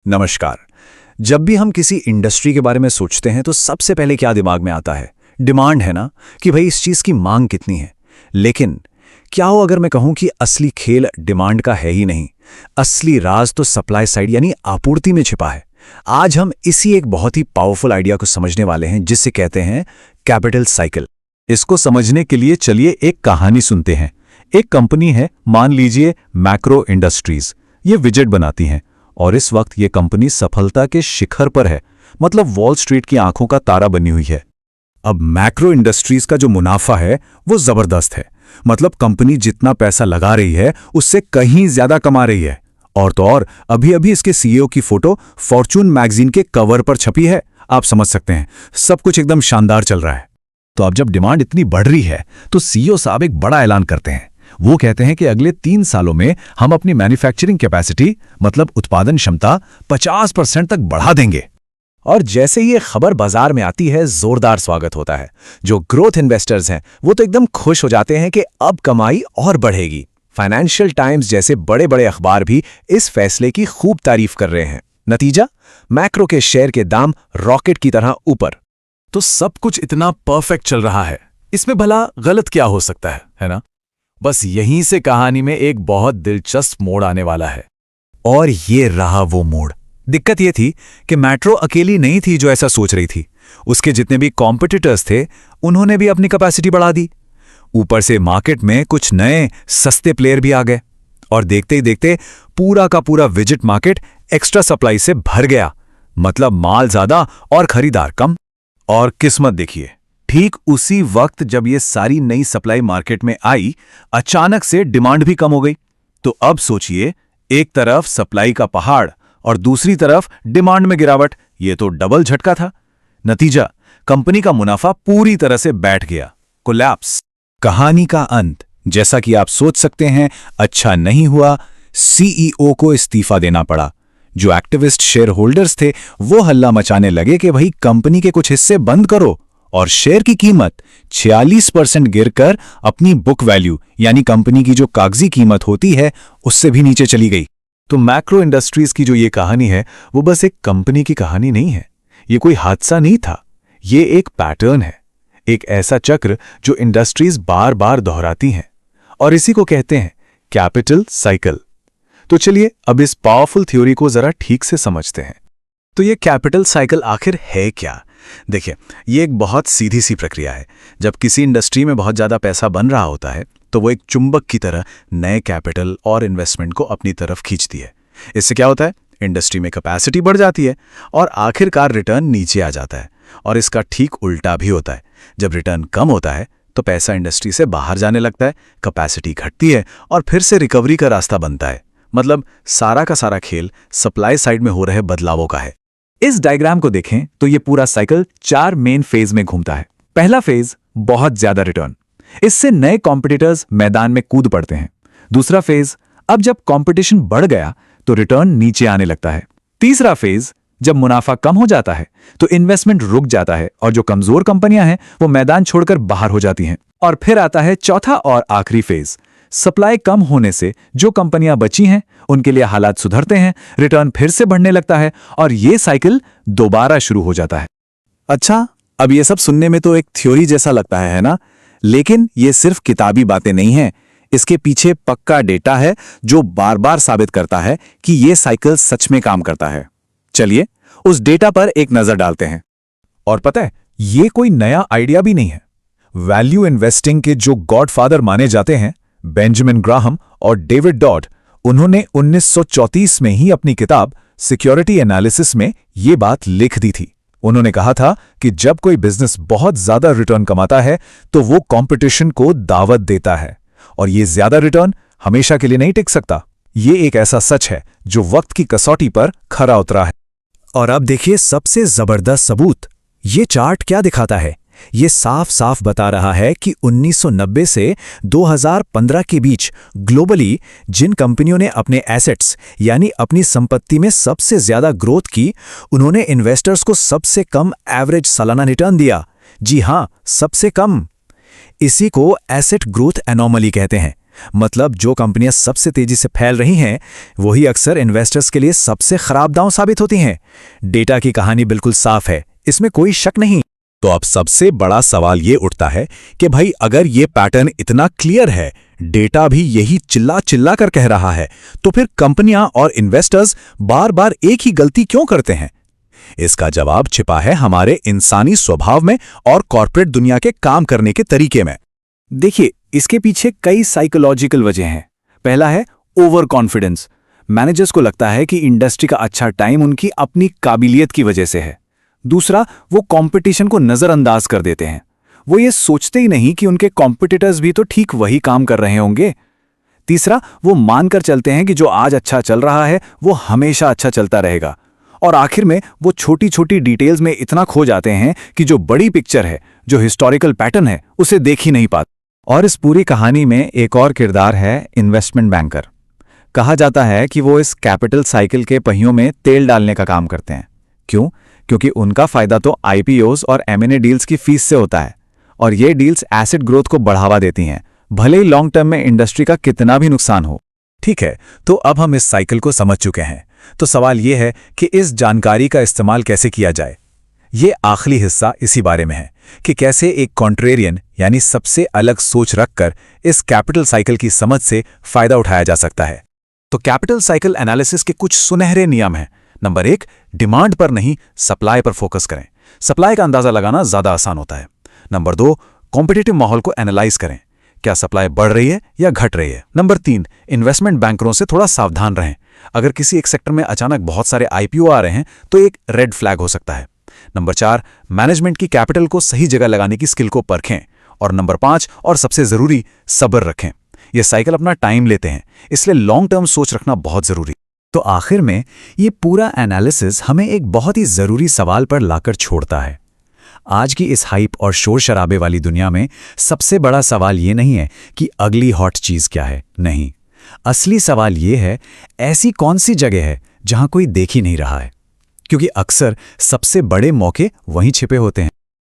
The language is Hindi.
नमस्कार। जब भी हम किसी इंडस्ट्री के बारे में सोचते हैं तो सबसे पहले क्या दिमाग में आता है? डिमांड है ना, कि भाई इस चीज़ की मांग कितनी है। लेकिन क्या हो अगर मैं कहूं कि असली खेल डिमांड का है ही नहीं, असली राज तो सप्लाई साइड यानी आपूर्ति में छिपा है। आज हम इसी एक बहुत ही पावरफुल आइडिया को समझने वाले हैं जिसे कहते हैं कैपिटल साइकिल। इसको समझने के लिए चलिए एक कहानी सुनते हैं। एक कंपनी है, मान लीजिए मैक्रो इंडस्ट्रीज। ये विजेट बनाती हैं और इस वक्त ये कंपनी सफलता के शिखर पर है, मतलब वॉल स्ट्रीट की आंखों का तारा बनी हुई है। अब मैक्रो इंडस्ट्रीज का जो मुनाफा है वो जबरदस्त है, मतलब कंपनी जितना पैसा लगा रही है उससे कहीं ज्यादा कमा रही है। और तो और अभी अभी इसके सीईओ की फोटो फॉर्च्यून मैगजीन के कवर पर छपी है। आप समझ सकते हैं, सब कुछ एकदम शानदार चल रहा है। तो अब जब डिमांड इतनी बढ़ रही है तो सीईओ साहब एक बड़ा ऐलान करते हैं। वो कहते हैं कि अगले 3 सालों में हम अपनी मैन्युफैक्चरिंग कैपेसिटी, मतलब उत्पादन क्षमता 50% तक बढ़ा देंगे। और जैसे ये खबर बाजार में आती है, जोरदार स्वागत होता है। जो ग्रोथ इन्वेस्टर्स हैं वो तो एकदम खुश हो जाते हैं कि अब कमाई और बढ़ेगी। फाइनेंशियल टाइम्स जैसे बड़े बड़े अखबार भी इस फैसले की खूब तारीफ कर रहे हैं। नतीजा, मैक्रो के शेयर के दाम रॉकेट की तरह ऊपर। तो सब कुछ इतना परफेक्ट चल रहा है, इसमें भला गलत क्या हो सकता है ना? बस यहीं से कहानी में एक बहुत दिलचस्प मोड़ आने वाला है। और ये रहा वो मोड़। दिक्कत ये थी कि मैट्रो अकेली नहीं थी जो ऐसा सोच रही थी। उसके जितने भी कॉम्पिटिटर्स थे उन्होंने भी अपनी कैपेसिटी बढ़ा दी। ऊपर से मार्केट में कुछ नए सस्ते प्लेयर भी आ गए और देखते ही देखते पूरा का पूरा विजिट मार्केट एक्स्ट्रा सप्लाई से भर गया। मतलब माल ज्यादा और खरीदार कम। और किस्मत देखिए, ठीक उसी वक्त जब ये सारी नई सप्लाई मार्केट में आई, अचानक से डिमांड भी कम हो गई। तो अब सोचिए, एक तरफ सप्लाई का पहाड़ और दूसरी तरफ डिमांड में गिरावट। ये तो डबल झटका था। नतीजा, कंपनी का मुनाफा पूरी तरह से बैठ गया, कोलैप्स। कहानी का अंत, जैसा कि आप सोच सकते हैं, अच्छा नहीं हुआ। सीईओ को इस्तीफा देना पड़ा। जो एक्टिविस्ट शेयर होल्डर्स थे वो हल्ला मचाने लगे कि भाई कंपनी के कुछ हिस्से बंद करो। और शेयर की कीमत 46% गिरकर अपनी बुक वैल्यू यानी कंपनी की जो कागजी कीमत होती है उससे भी नीचे चली गई। तो मैक्रो इंडस्ट्रीज की जो ये कहानी है वो बस एक कंपनी की कहानी नहीं है। ये कोई हादसा नहीं था, ये एक पैटर्न है, एक ऐसा चक्र जो इंडस्ट्रीज बार बार दोहराती हैं। और इसी को कहते हैं कैपिटल साइकिल। तो चलिए अब इस पावरफुल थ्योरी को जरा ठीक से समझते हैं। तो ये कैपिटल साइकिल आखिर है क्या? देखिए, ये एक बहुत सीधी सी प्रक्रिया है। जब किसी इंडस्ट्री में बहुत ज़्यादा पैसा बन रहा होता है तो वो एक चुंबक की तरह नए कैपिटल और इन्वेस्टमेंट को अपनी तरफ खींचती है। इससे क्या होता है? इंडस्ट्री में कैपेसिटी बढ़ जाती है और आखिरकार रिटर्न नीचे आ जाता है। और इसका ठीक उल्टा भी होता है। जब रिटर्न कम होता है तो पैसा इंडस्ट्री से बाहर जाने लगता है, कैपेसिटी घटती है और फिर से रिकवरी का रास्ता बनता है। मतलब सारा का सारा खेल सप्लाई साइड में हो रहे बदलावों का है। इस डायग्राम को देखें तो ये पूरा साइकिल 4 मेन फेज में घूमता है। पहला फेज, बहुत ज्यादा रिटर्न। इससे नए कॉम्पिटिटर्स मैदान में कूद पड़ते हैं। दूसरा फेज, अब जब कंपटीशन बढ़ गया तो रिटर्न नीचे आने लगता है। तीसरा फेज, जब मुनाफा कम हो जाता है तो इन्वेस्टमेंट रुक जाता है और जो कमजोर कंपनियां हैं वो मैदान छोड़कर बाहर हो जाती हैं। और फिर आता है चौथा और आखिरी फेज। सप्लाई कम होने से जो कंपनियां बची हैं उनके लिए हालात सुधरते हैं, रिटर्न फिर से बढ़ने लगता है और ये साइकिल दोबारा शुरू हो जाता है। अच्छा, अब ये सब सुनने में तो एक थ्योरी जैसा लगता है ना? लेकिन ये सिर्फ किताबी बातें नहीं हैं। इसके पीछे पक्का डेटा है जो बार बार साबित करता है कि ये साइकिल सच में काम करता है। चलिए उस डेटा पर एक नजर डालते हैं। और पता है, ये कोई नया आइडिया भी नहीं है। वैल्यू इन्वेस्टिंग के जो गॉडफादर माने जाते हैं, बेंजामिन ग्राहम और डेविड डॉड, उन्होंने 1934 में ही अपनी किताब सिक्योरिटी एनालिसिस में ये बात लिख दी थी। उन्होंने कहा था कि जब कोई बिजनेस बहुत ज्यादा रिटर्न कमाता है तो वो कंपटीशन को दावत देता है और ये ज्यादा रिटर्न हमेशा के लिए नहीं टिक सकता। ये एक ऐसा सच है जो वक्त की कसौटी पर खरा उतरा है। और अब देखिए सबसे जबरदस्त सबूत। ये चार्ट क्या दिखाता है? ये साफ साफ बता रहा है कि 1990 से 2015 के बीच ग्लोबली जिन कंपनियों ने अपने एसेट्स यानी अपनी संपत्ति में सबसे ज्यादा ग्रोथ की, उन्होंने इन्वेस्टर्स को सबसे कम एवरेज सालाना रिटर्न दिया। जी हां, सबसे कम। इसी को एसेट ग्रोथ एनोमली कहते हैं। मतलब जो कंपनियां सबसे तेजी से फैल रही हैं वही अक्सर इन्वेस्टर्स के लिए सबसे खराब दांव साबित होती हैं। डेटा की कहानी बिल्कुल साफ है, इसमें कोई शक नहीं। तो अब सबसे बड़ा सवाल ये उठता है कि भाई अगर ये पैटर्न इतना क्लियर है, डेटा भी यही चिल्ला चिल्ला कर कह रहा है, तो फिर कंपनियां और इन्वेस्टर्स बार बार एक ही गलती क्यों करते हैं? इसका जवाब छिपा है हमारे इंसानी स्वभाव में और कॉर्पोरेट दुनिया के काम करने के तरीके में। देखिए, इसके पीछे कई साइकोलॉजिकल वजह हैं। पहला है ओवर कॉन्फिडेंस। मैनेजर्स को लगता है कि इंडस्ट्री का अच्छा टाइम उनकी अपनी काबिलियत की वजह से है। दूसरा, वो कंपटीशन को नजरअंदाज कर देते हैं। वो ये सोचते ही नहीं कि उनके कॉम्पिटिटर्स भी तो ठीक वही काम कर रहे होंगे। तीसरा, वो मानकर चलते हैं कि जो आज अच्छा चल रहा है वो हमेशा अच्छा चलता रहेगा। और आखिर में वो छोटी छोटी डिटेल्स में इतना खो जाते हैं कि जो बड़ी पिक्चर है, जो हिस्टोरिकल पैटर्न है, उसे देख ही नहीं पाते। और इस पूरी कहानी में एक और किरदार है इन्वेस्टमेंट बैंकर। कहा जाता है कि वो इस कैपिटल साइकिल के पहियों में तेल डालने का काम करते हैं। क्यों? क्योंकि उनका फायदा तो आईपीओज और एमएनए डील्स की फीस से होता है, और ये डील्स एसेट ग्रोथ को बढ़ावा देती हैं, भले ही लॉन्ग टर्म में इंडस्ट्री का कितना भी नुकसान हो। ठीक है, तो अब हम इस साइकिल को समझ चुके हैं। तो सवाल यह है कि इस जानकारी का इस्तेमाल कैसे किया जाए। ये आखिरी हिस्सा इसी बारे में है कि कैसे एक कॉन्ट्रेरियन यानी सबसे अलग सोच रखकर इस कैपिटल साइकिल की समझ से फायदा उठाया जा सकता है। तो कैपिटल साइकिल एनालिसिस के कुछ सुनहरे नियम हैं। नंबर 1, डिमांड पर नहीं, सप्लाई पर फोकस करें। सप्लाई का अंदाजा लगाना ज्यादा आसान होता है। नंबर 2, कॉम्पिटिटिव माहौल को एनालाइज करें। क्या सप्लाई बढ़ रही है या घट रही है? नंबर 3, इन्वेस्टमेंट बैंकरों से थोड़ा सावधान रहें। अगर किसी एक सेक्टर में अचानक बहुत सारे आईपीओ आ रहे हैं तो एक रेड फ्लैग हो सकता है। नंबर 4, मैनेजमेंट की कैपिटल को सही जगह लगाने की स्किल को परखें। और नंबर 5, और सबसे जरूरी, सब्र रखें। ये साइकिल अपना टाइम लेते हैं, इसलिए लॉन्ग टर्म सोच रखना बहुत जरूरी। तो आखिर में ये पूरा एनालिसिस हमें एक बहुत ही जरूरी सवाल पर लाकर छोड़ता है। आज की इस हाइप और शोर शराबे वाली दुनिया में सबसे बड़ा सवाल ये नहीं है कि अगली हॉट चीज क्या है, नहीं। असली सवाल ये है, ऐसी कौन सी जगह है जहां कोई देख ही नहीं रहा है? क्योंकि अक्सर सबसे बड़े मौके वहीं छिपे होते हैं।